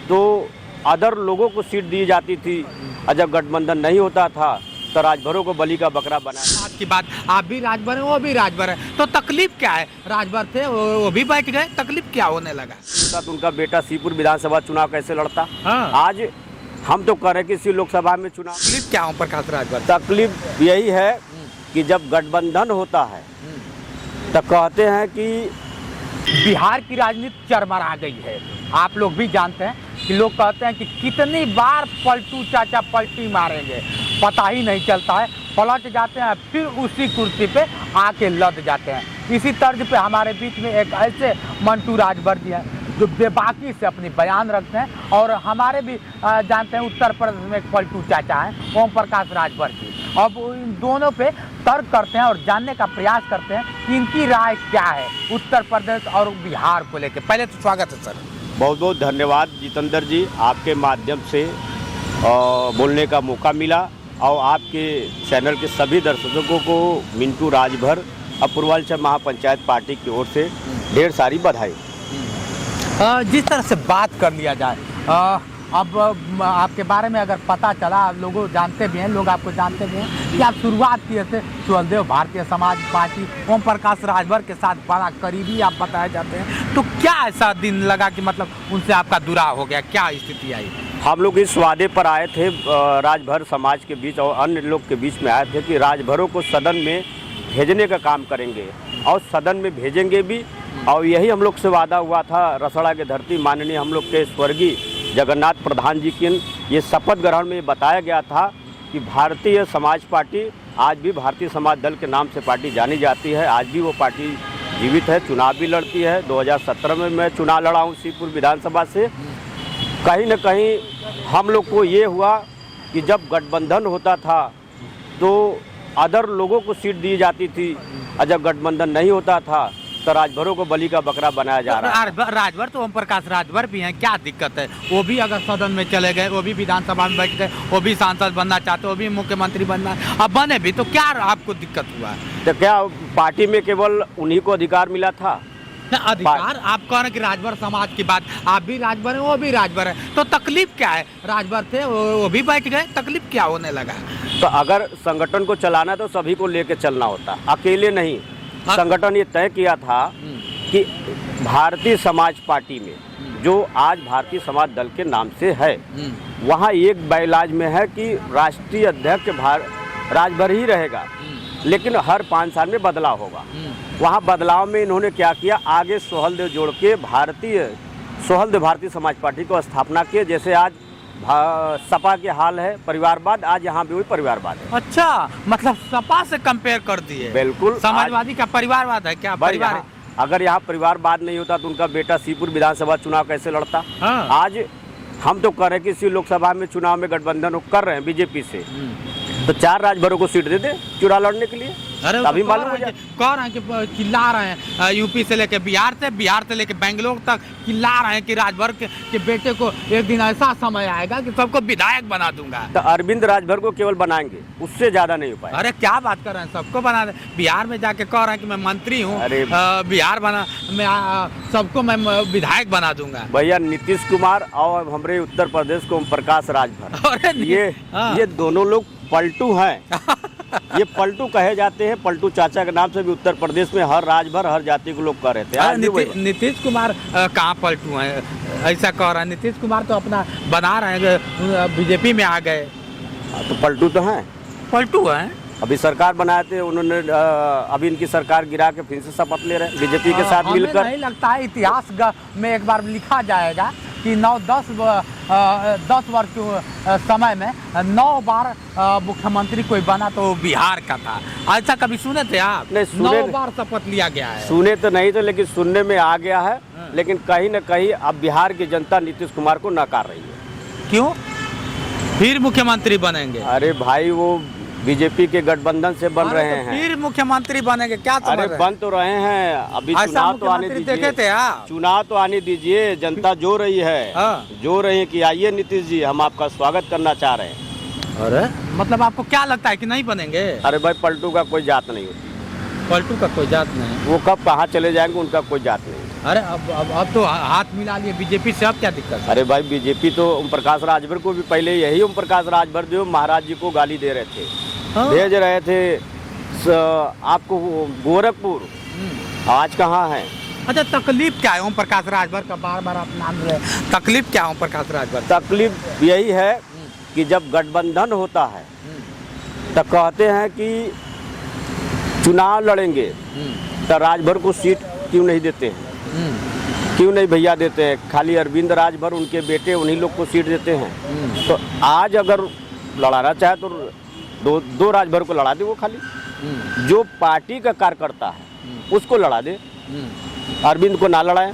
तो अदर लोगों को सीट दी जाती थी, और जब गठबंधन नहीं होता था तो राजभरों को बलि का बकरा बनाया। बात की बात, आप भी राजभर है, वो भी राजभर है, तो तकलीफ क्या है? राजभर थे वो भी बैठ गए, तकलीफ क्या होने लगा? तो उनका बेटा सीपुर विधानसभा चुनाव कैसे लड़ता। हाँ। आज हम तो कर रहे कि इसी लोकसभा में चुनाव। तकलीफ क्या ओम प्रकाश राजभर? तकलीफ यही है कि जब गठबंधन होता है तो कहते हैं कि बिहार की राजनीति चरमरा गई है। आप लोग भी जानते हैं कि लोग कहते हैं कि कितनी बार पलटू चाचा पलटी मारेंगे, पता ही नहीं चलता है। पलट जाते हैं, फिर उसी कुर्सी पे आके लद जाते हैं। इसी तर्ज पे हमारे बीच में एक ऐसे मंटू राजभर जी हैं जो बेबाकी से अपनी बयान रखते हैं, और हमारे भी जानते हैं उत्तर प्रदेश में एक पलटू चाचा हैं ओम प्रकाश राजभर जी। अब इन दोनों पे तर्क करते हैं और जानने का प्रयास करते हैं कि इनकी राय क्या है उत्तर प्रदेश और बिहार को लेकर। पहले तो स्वागत है सर। बहुत बहुत धन्यवाद जितेंद्र जी, आपके माध्यम से बोलने का मौका मिला, और आपके चैनल के सभी दर्शकों को मिंटू राजभर और पूर्वांचल महापंचायत पार्टी की ओर से ढेर सारी बधाई। जिस तरह से बात कर लिया जाए, अब आपके बारे में अगर पता चला, लोग जानते भी हैं, लोग आपको जानते भी हैं कि आप शुरुआत किए थे सुहलदेव भारतीय समाज पार्टी, ओम प्रकाश राजभर के साथ बड़ा करीबी आप बताए जाते हैं, तो क्या ऐसा दिन लगा कि मतलब उनसे आपका दुराव हो गया, क्या स्थिति आई? हम लोग इस वादे पर आए थे राजभर समाज के बीच और अन्य लोग के बीच में आए थे कि राजभरों को सदन में भेजने का काम करेंगे और सदन में भेजेंगे भी, और यही हम लोग से वादा हुआ था। रसड़ा के धरती माननीय हम लोग के स्वर्गीय जगन्नाथ प्रधान जी की ये शपथ ग्रहण में बताया गया था कि भारतीय समाज पार्टी आज भी भारतीय समाज दल के नाम से पार्टी जानी जाती है। आज भी वो पार्टी जीवित है, चुनाव भी लड़ती है। 2017 में मैं चुनाव लड़ा हूँ सीपुर विधानसभा से। कहीं न कहीं हम लोग को ये हुआ कि जब गठबंधन होता था तो अदर लोगों को सीट दी जाती थी, और जब गठबंधन नहीं होता था तो राजभरों को बलि का बकरा बनाया जा रहा है। राजभर तो ओम प्रकाश राजभर भी हैं, क्या दिक्कत है? वो भी अगर सदन में चले गए, वो भी विधानसभा में बैठ गए, वो भी सांसद बनना चाहते, वो भी मुख्यमंत्री बनना, अब बने भी, तो क्या आपको दिक्कत हुआ? तो क्या पार्टी में केवल उन्हीं को अधिकार मिला था? अधिकार आप कह रहे हैं कि राजभर समाज की बात, आप भी राजभर है, वो भी राजभर है, तो तकलीफ क्या है? राजभर थे वो भी बैठ गए, तकलीफ क्या होने लगा? तो अगर संगठन को चलाना तो सभी को लेकर चलना होता, अकेले नहीं। संगठन ये तय किया था कि भारतीय समाज पार्टी में जो आज भारतीय समाज दल के नाम से है, वहाँ एक बैलाज में है कि राष्ट्रीय अध्यक्ष राजभर ही रहेगा, लेकिन हर 5 साल में बदलाव होगा। वहाँ बदलाव में इन्होंने क्या किया, आगे सोहलदेव जोड़ के सोहलदेव भारतीय समाज पार्टी को स्थापना किए। जैसे आज सपा के हाल है परिवारवाद, आज यहाँ भी वही परिवारवाद है। अच्छा, मतलब सपा से कंपेयर कर दिए? बिल्कुल। समाजवादी का परिवारवाद है क्या? परिवार अगर यहाँ परिवारवाद नहीं होता तो उनका बेटा सीपुर विधानसभा चुनाव कैसे लड़ता। हाँ। आज हम तो कर रहे कि इसी लोकसभा में चुनाव में गठबंधन कर रहे हैं बीजेपी से, तो 4 राजभरों को सीट दे दे चुनाव लड़ने के लिए। अरे अभी मालूम हो जाए, कह रहे हैं कि चिल्ला रहे हैं, यूपी से लेके बिहार से लेके बेंगलोर तक चिल्ला रहे हैं कि राजभर के बेटे को एक दिन ऐसा समय आएगा कि सबको विधायक बना दूंगा। तो अरविंद राजभर को केवल बनाएंगे, उससे ज्यादा नहीं हो पाए। अरे क्या बात कर रहे हैं, सबको बना दे। बिहार में जाके कह रहे हैं कि मैं मंत्री हूँ, बिहार बना मैं सबको मैं विधायक बना दूंगा। भैया नीतीश कुमार और हमारे उत्तर प्रदेश को ओम प्रकाश राजभर, ये दोनों लोग पलटू हैं। ये पलटू कहे जाते हैं, पलटू चाचा के नाम से भी उत्तर प्रदेश में हर राजभर हर जाति के लोग कह रहे थे। नीतीश कुमार कहाँ पलटू हैं, ऐसा कह रहा है? नीतीश कुमार तो अपना बना रहे हैं, बीजेपी में आ गए, तो पलटू तो हैं, पलटू हैं। अभी सरकार बनाए थे उन्होंने, अभी इनकी सरकार गिरा के फिर से शपथ ले रहे हैं बीजेपी के साथ मिलकर। नहीं लगता है इतिहास में एक बार लिखा जाएगा कि 9-10 वर्ष के समय में 9 बार मुख्यमंत्री कोई बना तो बिहार का था। ऐसा कभी सुने थे आप? नहीं, 9 बार शपथ लिया गया है। सुने तो नहीं थे, लेकिन सुनने में आ गया है। लेकिन कहीं न कहीं अब बिहार की जनता नीतीश कुमार को नकार रही है। क्यों? फिर मुख्यमंत्री बनेंगे? अरे भाई, वो बीजेपी के गठबंधन से बन रहे हैं, फिर मुख्यमंत्री बनेंगे क्या? अरे बन तो रहे हैं, अभी चुनाव तो आने दीजिए। देखे थे चुनाव तो आने दीजिए, जनता जो रही है, जो रही है कि आइए नीतीश जी, हम आपका स्वागत करना चाह रहे हैं। अरे मतलब आपको क्या लगता है कि नहीं बनेंगे? अरे भाई, पलटू का कोई जात नहीं होती। पलटू का कोई जात नहीं? वो कब कहाँ चले जाएंगे उनका कोई जात नहीं। अरे अब तो हाथ मिला लिए बीजेपी से, अब क्या दिक्कत है? अरे भाई बीजेपी तो ओम प्रकाश राजभर को भी पहले यही ओम प्रकाश राजभर जो महाराज जी को गाली दे रहे थे, हाँ। भेज रहे थे आपको गोरखपुर, आज कहाँ है? अच्छा, तकलीफ क्या है ओम प्रकाश राजभर का? बार बार आप नाम ले, तकलीफ क्या है ओम प्रकाश राजभर? तकलीफ यही है कि जब गठबंधन होता है तो कहते हैं कि चुनाव लड़ेंगे तो राजभर को सीट क्यों नहीं देते हैं, क्यों नहीं भैया देते हैं? खाली अरविंद राजभर उनके बेटे उन्हीं लोग को सीट देते हैं। तो आज अगर लड़ाना चाहे तो दो राजभर को लड़ा दे, वो खाली जो पार्टी का कार्यकर्ता है उसको लड़ा दे, अरविंद को ना लड़ाए।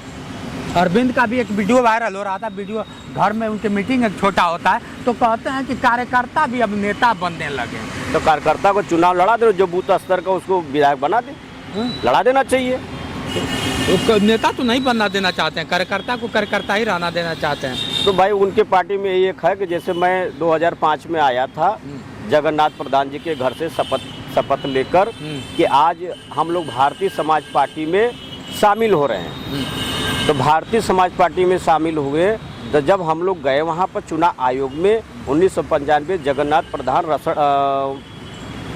अरविंद का भी एक वीडियो वायरल हो रहा था, वीडियो घर में उनके मीटिंग एक छोटा होता है तो कहते हैं कि कार्यकर्ता भी अब नेता बनने लगे। तो कार्यकर्ता को चुनाव लड़ा दे, जो बूथ स्तर का उसको विधायक बना दे, लड़ा देना चाहिए। तो नेता तो नहीं बनना देना चाहते हैं, कार्यकर्ता को कार्यकर्ता ही रहना देना चाहते हैं। तो भाई उनके पार्टी में यही एक है कि जैसे मैं 2005 में आया था जगन्नाथ प्रधान जी के घर से शपथ लेकर कि आज हम लोग भारतीय समाज पार्टी में शामिल हो रहे हैं। तो भारतीय समाज पार्टी में शामिल हुए तो जब हम लोग गए वहाँ पर चुनाव आयोग में 1995 जगन्नाथ प्रधान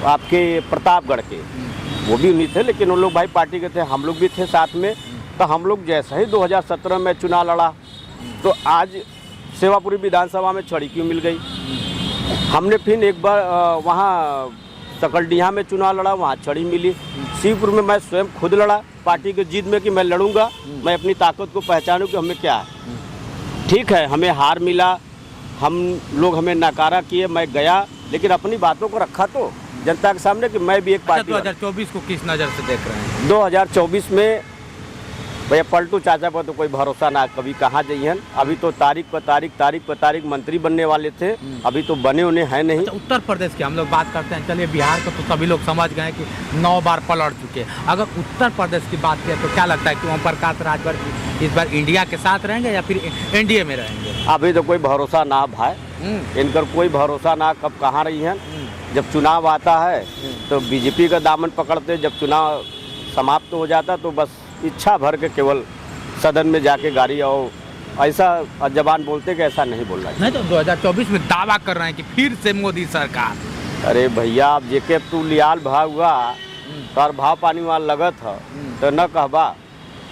आपके प्रतापगढ़ के, वो भी उन्हीं थे, लेकिन उन लोग भाई पार्टी के थे, हम लोग भी थे साथ में। तो हम लोग जैसा ही 2017 में चुनाव लड़ा तो आज सेवापुरी विधानसभा में छड़ी क्यों मिल गई? हमने फिर एक बार वहाँ सकलडीहा में चुनाव लड़ा, वहाँ छड़ी मिली। शिवपुर में मैं स्वयं खुद लड़ा पार्टी के जिद में कि मैं लड़ूंगा, मैं अपनी ताकत को पहचानूं कि हमें क्या है। ठीक है, हमें हार मिला, हम लोग हमें नकारा किए, मैं गया, लेकिन अपनी बातों को रखा तो जनता के सामने कि मैं भी एक पार्टी। 2024 को किस नज़र से देख रहे हैं? 2024 में भैया पलटू चाचा पर तो कोई भरोसा ना, कभी कहाँ जाइए। अभी तो तारीख पर तारीख मंत्री बनने वाले थे, अभी तो बने उन्हें है नहीं। अच्छा, उत्तर प्रदेश की हम लोग बात करते हैं, चलिए बिहार को तो सभी लोग समझ गए कि 9 बार पलट चुके। अगर उत्तर प्रदेश की बात करें तो क्या लगता है कि ओम प्रकाश राजभर इस बार इंडिया के साथ रहेंगे या फिर एनडीए में रहेंगे? अभी तो कोई भरोसा ना भाई, इनका कोई भरोसा ना, कब कहाँ रही हैं। जब चुनाव आता है तो बीजेपी का दामन पकड़ते, जब चुनाव समाप्त हो जाता तो बस इच्छा भर के केवल सदन में जाके गाड़ी और ऐसा जबान बोलते कि ऐसा नहीं बोलना चाहिए। नहीं तो 2024 में दावा कर रहे हैं कि फिर से मोदी सरकार। अरे भैया अब जेके तू लियाल भाव हुआ तो भाव पानी वहाँ लगत है तो न कहबा।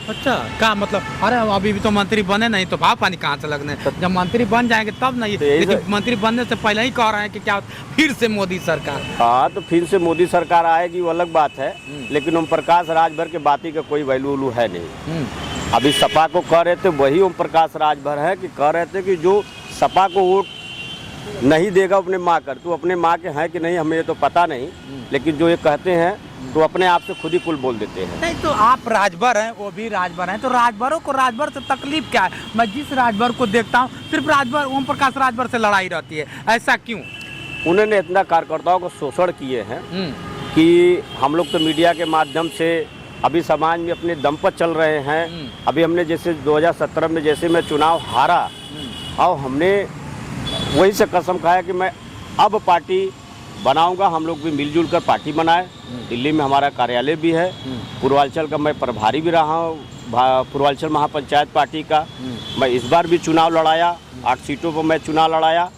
अच्छा, क्या मतलब? अरे अभी भी तो मंत्री बने नहीं तो भाव पानी कहाँ से लगने? जब मंत्री बन जाएंगे तब नहीं, लेकिन मंत्री बनने से पहले ही कह रहे हैं कि क्या फिर से मोदी सरकार। हाँ, तो फिर से मोदी सरकार आएगी वो अलग बात है, लेकिन ओम प्रकाश राजभर के बाती का कोई वैल्यू है नहीं। अभी सपा को कह रहे थे वही ओम प्रकाश राजभर है कि कह रहे थे कि जो सपा को वोट नहीं देगा अपने माँ कर, तो अपने माँ के हैं कि नहीं हमें ये तो पता नहीं, लेकिन जो ये कहते हैं तो अपने आप से खुद ही कुल बोल देते हैं। नहीं तो आप राजभर हैं, वो भी राजभर हैं, तो राजभरों को राजभर से तकलीफ क्या है? मैं जिस राजभर को देखता हूँ सिर्फ राजभर ओम प्रकाश राजभर से लड़ाई रहती है, ऐसा क्यों? उन्होंने इतना कार्यकर्ताओं को शोषण किए हैं कि हम लोग तो मीडिया के माध्यम से अभी समाज में अपने दम पर चल रहे हैं। अभी हमने जैसे 2017 में जैसे मैं चुनाव हारा और हमने वही से कसम खाया कि मैं अब पार्टी बनाऊंगा, हम लोग भी मिलजुल कर पार्टी बनाए। दिल्ली में हमारा कार्यालय भी है, पूर्वांचल का मैं प्रभारी भी रहा हूँ, पूर्वांचल महापंचायत पार्टी का। मैं इस बार भी चुनाव लड़ाया, 8 सीटों पर मैं चुनाव लड़ाया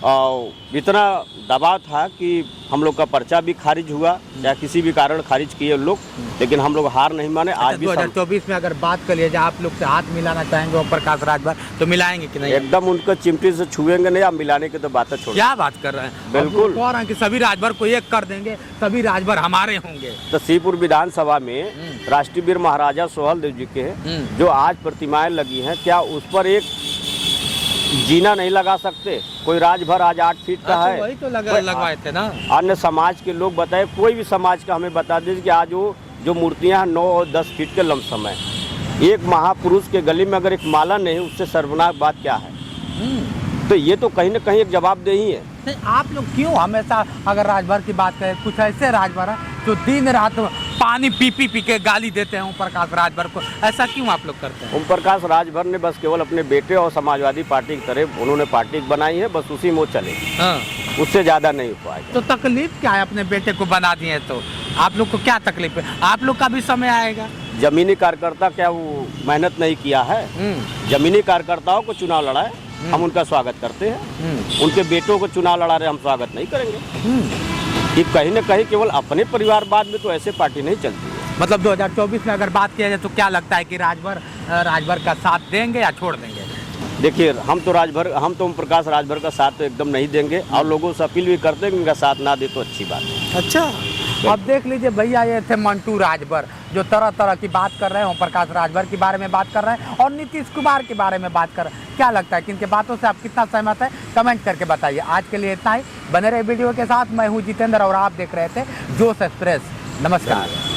और इतना दबाव था कि हम लोग का पर्चा भी खारिज हुआ, या किसी भी कारण खारिज किए लोग, लेकिन हम लोग हार नहीं माने। आज भी 2024 में अगर बात कर लिया जाए, आप लोग से हाथ मिलाना चाहेंगे ओम प्रकाश राजभर तो मिलाएंगे कि नहीं? एकदम उनका चिमटी से छुएंगे नहीं, आप मिलाने की तो बातें छोड़। क्या बात कर रहे हैं? बिल्कुल कह रहे हैं कि सभी राजभर को एक कर देंगे, सभी राजभर हमारे होंगे। तो शिवपुर विधानसभा में राष्ट्रीय वीर महाराजा सोहेलदेव जी के जो आज प्रतिमाएं लगी हैं, क्या उस पर एक जीना नहीं लगा सकते? कोई राजभर आज 8 फीट का है, वही तो लगवाए थे ना। अन्य समाज के लोग बताए, कोई भी समाज का हमें बता दीजिए कि आज वो जो मूर्तियां 9 और 10 फीट के लमसम है। एक महापुरुष के गले में अगर एक माला नहीं, उससे सर्वनाक बात क्या है? तो ये तो कहीं ना कहीं एक जवाबदेही है। नहीं, आप लोग क्यों हमेशा अगर राजभर की बात करें, कुछ ऐसे राजभर हैं जो दिन रात पानी पी के गाली देते हैं ओम प्रकाश राजभर को, ऐसा क्यों आप लोग करते हैं? ओम प्रकाश राजभर ने बस केवल अपने बेटे और समाजवादी पार्टी की तरह उन्होंने पार्टी बनाई है, बस उसी में चले, उससे ज़्यादा नहीं हो पाएगा। तो तकलीफ क्या है? अपने बेटे को बना दिए तो आप लोग को क्या तकलीफ है? आप लोग का भी समय आएगा, जमीनी कार्यकर्ता क्या वो मेहनत नहीं किया है? जमीनी कार्यकर्ताओं को चुनाव लड़ाए, हम उनका स्वागत करते हैं। उनके बेटों को चुनाव लड़ा रहे, हम स्वागत नहीं करेंगे। कि कहीं न कहीं केवल अपने परिवारवाद में तो ऐसे पार्टी नहीं चलती है। मतलब 2024 में अगर बात किया जाए तो क्या लगता है कि राजभर का साथ देंगे या छोड़ देंगे? देखिए, हम तो ओम प्रकाश राजभर का साथ तो एकदम नहीं देंगे और लोगों से अपील भी करते हैं कि उनका साथ ना दे तो अच्छी बात है। अच्छा, अब देख लीजिए भैया, ये थे मंटू राजभर जो तरह तरह की बात कर रहे हैं। ओम प्रकाश राजभर के बारे में बात कर रहे हैं और नीतीश कुमार के बारे में बात कर रहे हैं। क्या लगता है कि इनके बातों से आप कितना सहमत हैं? कमेंट करके बताइए। आज के लिए इतना ही। बने रहे वीडियो के साथ। मैं हूँ जितेंद्र और आप देख रहे थे जोश एक्सप्रेस। नमस्कार।